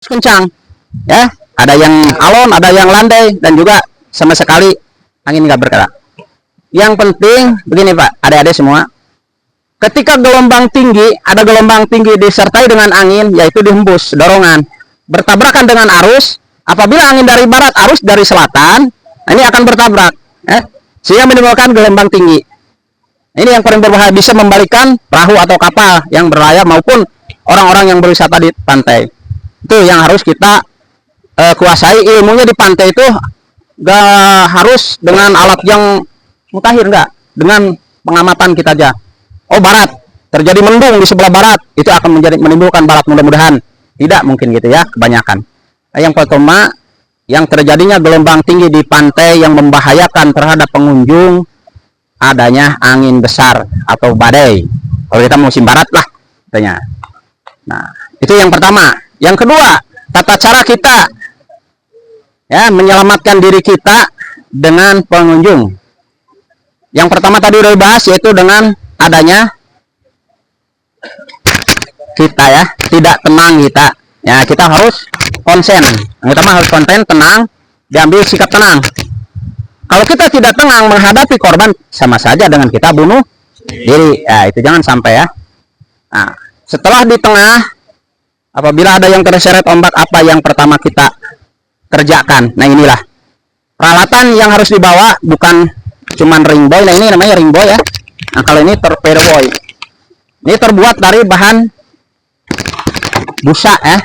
kencang, ya. Ada yang alon, ada yang landai, dan juga sama sekali angin nggak bergerak. Yang penting begini Pak, adik-adik semua, ketika gelombang tinggi, ada gelombang tinggi disertai dengan angin, yaitu dihembus, dorongan, bertabrakan dengan arus. Apabila angin dari barat, arus dari selatan, ini akan bertabrak, sehingga menimbulkan gelombang tinggi. Ini yang paling berbahaya, bisa membalikkan perahu atau kapal yang berlayar maupun orang-orang yang berwisata di pantai. Itu yang harus kita kuasai. Ilmunya di pantai itu gak harus dengan alat yang mutakhir, enggak, dengan pengamatan kita aja. Oh, barat, terjadi mendung di sebelah barat, itu akan menimbulkan barat, mudah-mudahan tidak mungkin gitu ya, kebanyakan. Yang pertama, yang terjadinya gelombang tinggi di pantai yang membahayakan terhadap pengunjung, adanya angin besar atau badai. Kalau kita musim barat lah katanya. Nah, itu yang pertama. Yang kedua, tata cara kita ya menyelamatkan diri kita dengan pengunjung. Yang pertama tadi udah dibahas, yaitu dengan adanya kita ya tidak tenang kita. Ya, kita harus konsen. Yang pertama harus konsen, tenang, diambil sikap tenang. Kalau kita tidak tenang menghadapi korban, sama saja dengan kita bunuh diri. Ya, itu jangan sampai ya. Nah, setelah di tengah, apabila ada yang terseret ombak, apa yang pertama kita kerjakan? Nah, inilah peralatan yang harus dibawa, bukan cuman ring buoy. Nah, ini namanya ring buoy ya. Nah, kalau ini torpedo buoy. Ini terbuat dari bahan busa ya.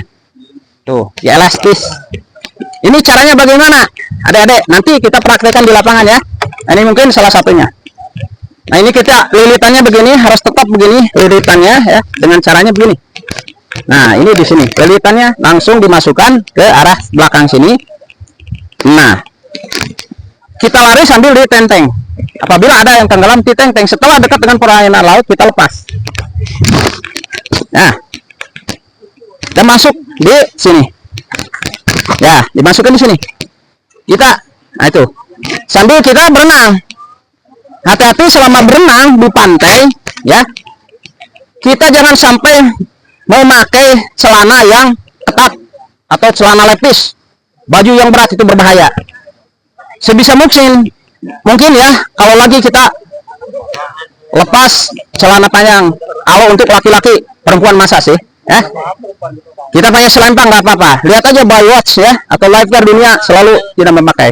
Tuh, ya elastis. Ini caranya bagaimana? Adik-adik, nanti kita praktekkan di lapangan ya. Nah, ini mungkin salah satunya. Nah, ini kita lilitannya begini, harus tetap begini lilitannya ya, dengan caranya begini. Nah, ini di sini lilitannya langsung dimasukkan ke arah belakang sini. Nah, kita lari sambil ditenteng. Apabila ada yang tenggelam, ditenteng. Setelah dekat dengan perairan laut, kita lepas. Nah, dan masuk di sini. Ya, dimasukkan di sini. Kita, nah itu, sambil kita berenang. Hati-hati selama berenang di pantai, ya. Kita jangan sampai memakai celana yang ketat atau celana lepis. Baju yang berat itu berbahaya. Sebisa mungkin ya, kalau lagi kita lepas celana panjang. Kalau untuk laki-laki, perempuan masa sih, ya. Kita pakai selempang nggak apa-apa. Lihat aja Baywatch ya, atau lifeguard dunia selalu tidak memakai.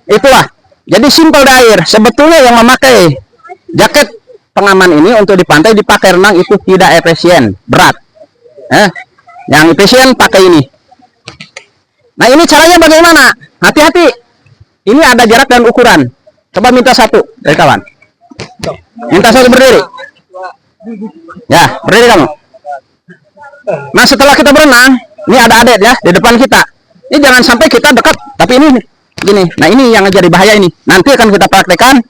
Itulah. Jadi simpel air. Sebetulnya yang memakai jaket pengaman ini untuk di pantai dipakai renang itu tidak efisien, berat. Yang efisien pakai ini. Nah, ini caranya bagaimana? Hati-hati. Ini ada jarak dan ukuran. Coba minta satu dari kawan. Minta satu berdiri. Ya, berdiri kamu. Nah, setelah kita berenang, ini ada adet ya di depan kita. Ini jangan sampai kita dekat, tapi ini gini. Nah, ini yang jadi bahaya ini. Nanti akan kita praktekkan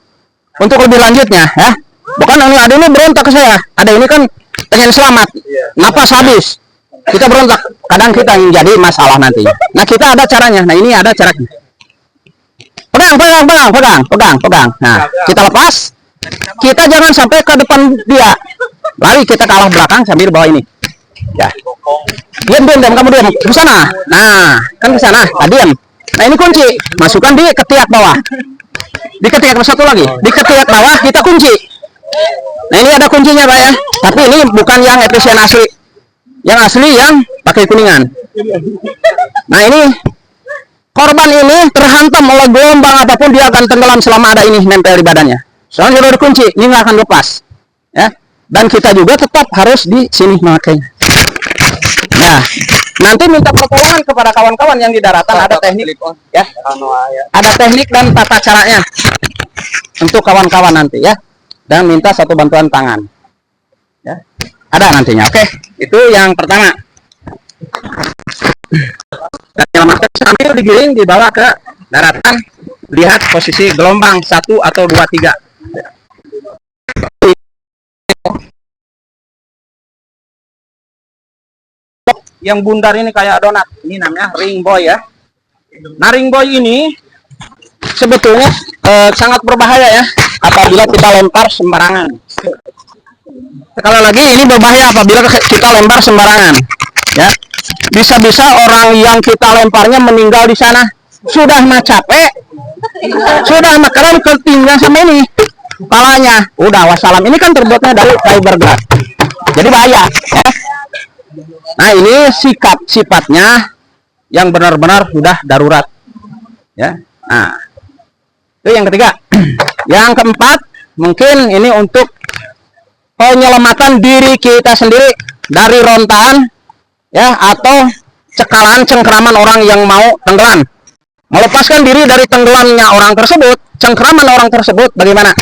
untuk lebih lanjutnya ya. Bukan ada ini berontak ke saya. Ada ini kan pengen selamat, napas habis. Kita berontak. Kadang kita yang jadi masalah nanti. Nah, kita ada caranya. Nah, ini ada caranya. Pegang. Nah, kita lepas. Kita jangan sampai ke depan dia. Lari kita ke arah belakang sambil bawa ini. Ya. Diam, kamu diam. Ke sana. Nah, kan ke sana. Diam. Nah, ini kunci. Masukkan di ketiak bawah. Di ketiak satu lagi. Di ketiak bawah kita kunci. Nah, ini ada kuncinya, Pak ya. Tapi ini bukan yang efisien asli. Yang asli yang pakai kuningan. Nah, ini korban ini terhantam oleh gelombang apapun, dia akan tenggelam selama ada ini nempel di badannya. Soalnya sudah dikunci, ini nggak akan lepas. Ya. Dan kita juga tetap harus di sini memakainya. Nah, nanti minta pertolongan kepada kawan-kawan yang di daratan, ada teknik ya. Ada teknik dan tata caranya untuk kawan-kawan nanti ya. Dan minta satu bantuan tangan. Ya. Ada nantinya. Oke, itu yang pertama. Dan selamatkan sambil digiring dibawa ke daratan, lihat posisi gelombang 1 atau 2, 3. Yang bundar ini kayak donat, ini namanya ring buoy ya. Nah, ring buoy ini sebetulnya sangat berbahaya ya apabila kita lempar sembarangan. Sekali lagi, ini berbahaya apabila kita lempar sembarangan ya. bisa-bisa orang yang kita lemparnya meninggal di sana. Sudah mah capek, sudah mah keren ketinggalan sama ini kepalanya. Udah wassalam. Ini kan terbuatnya dari fiberglass, jadi bahaya ya. Nah ini sifatnya yang benar-benar sudah darurat ya. Nah itu yang ketiga. Yang keempat, mungkin ini untuk penyelamatan diri kita sendiri dari rontaan ya, atau cekalan cengkeraman orang yang mau tenggelam. Melepaskan diri dari tenggelamnya orang tersebut, cengkeraman orang tersebut, bagaimana?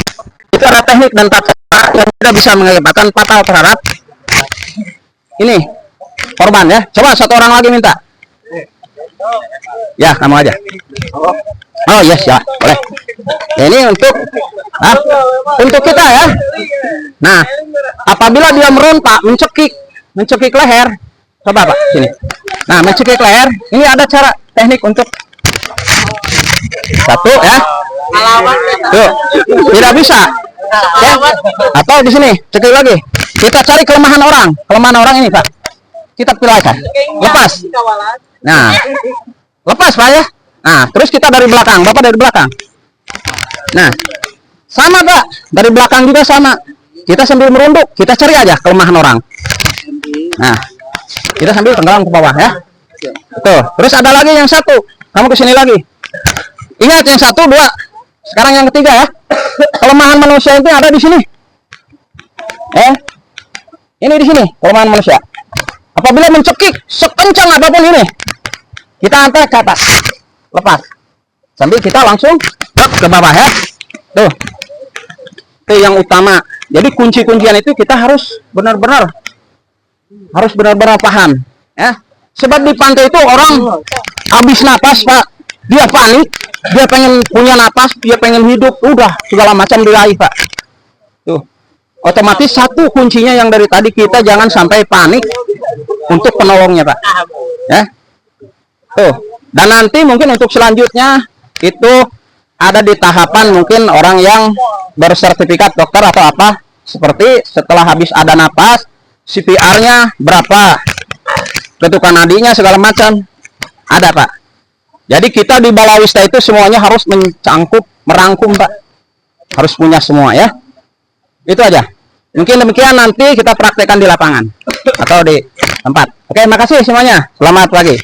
Itu ada teknik dan tata cara yang tidak bisa mengakibatkan fatal terhadap ini korban ya. Coba satu orang lagi minta. Ya, kamu aja. Oh yes ya, boleh. Ini untuk kita ya. Nah, apabila dia merontak, mencekik leher, coba Pak sini. Nah, mencekik leher, ini ada cara teknik untuk satu ya. Tuh, tidak bisa. Ya. Atau di sini, cekik lagi. Kita cari kelemahan orang ini Pak. Kita pilihkan. Lepas. Nah, lepas Pak ya. Nah, terus kita dari belakang, Bapak dari belakang. Nah, sama Pak, dari belakang juga sama. Kita sambil merunduk, kita cari aja kelemahan orang. Nah, kita sambil tenggelam ke bawah ya. Tuh, terus ada lagi yang satu. Kamu ke sini lagi. Ingat yang satu, dua. Sekarang yang ketiga ya. Kelemahan manusia itu ada di sini. Ini di sini kelemahan manusia. Apabila mencekik sekencang apapun ini, kita angkat ke atas. Lepas sambil kita langsung ke bawah ya. Tuh, itu yang utama. Jadi kunci-kuncian itu kita harus benar-benar paham ya. Sebab di pantai itu orang habis napas Pak, dia panik, dia pengen punya napas, dia pengen hidup, udah segala macam diraih Pak. Tuh, otomatis satu kuncinya yang dari tadi, kita jangan sampai panik untuk penolongnya Pak ya. Tuh. Dan nanti mungkin untuk selanjutnya itu ada di tahapan mungkin orang yang bersertifikat dokter atau apa, seperti setelah habis ada napas, CPR-nya berapa, ketukan nadinya segala macam ada Pak. Jadi kita di Balawista itu semuanya harus merangkum Pak, harus punya semua ya. Itu aja. Mungkin demikian, nanti kita praktekkan di lapangan atau di tempat. Oke, makasih semuanya. Selamat pagi.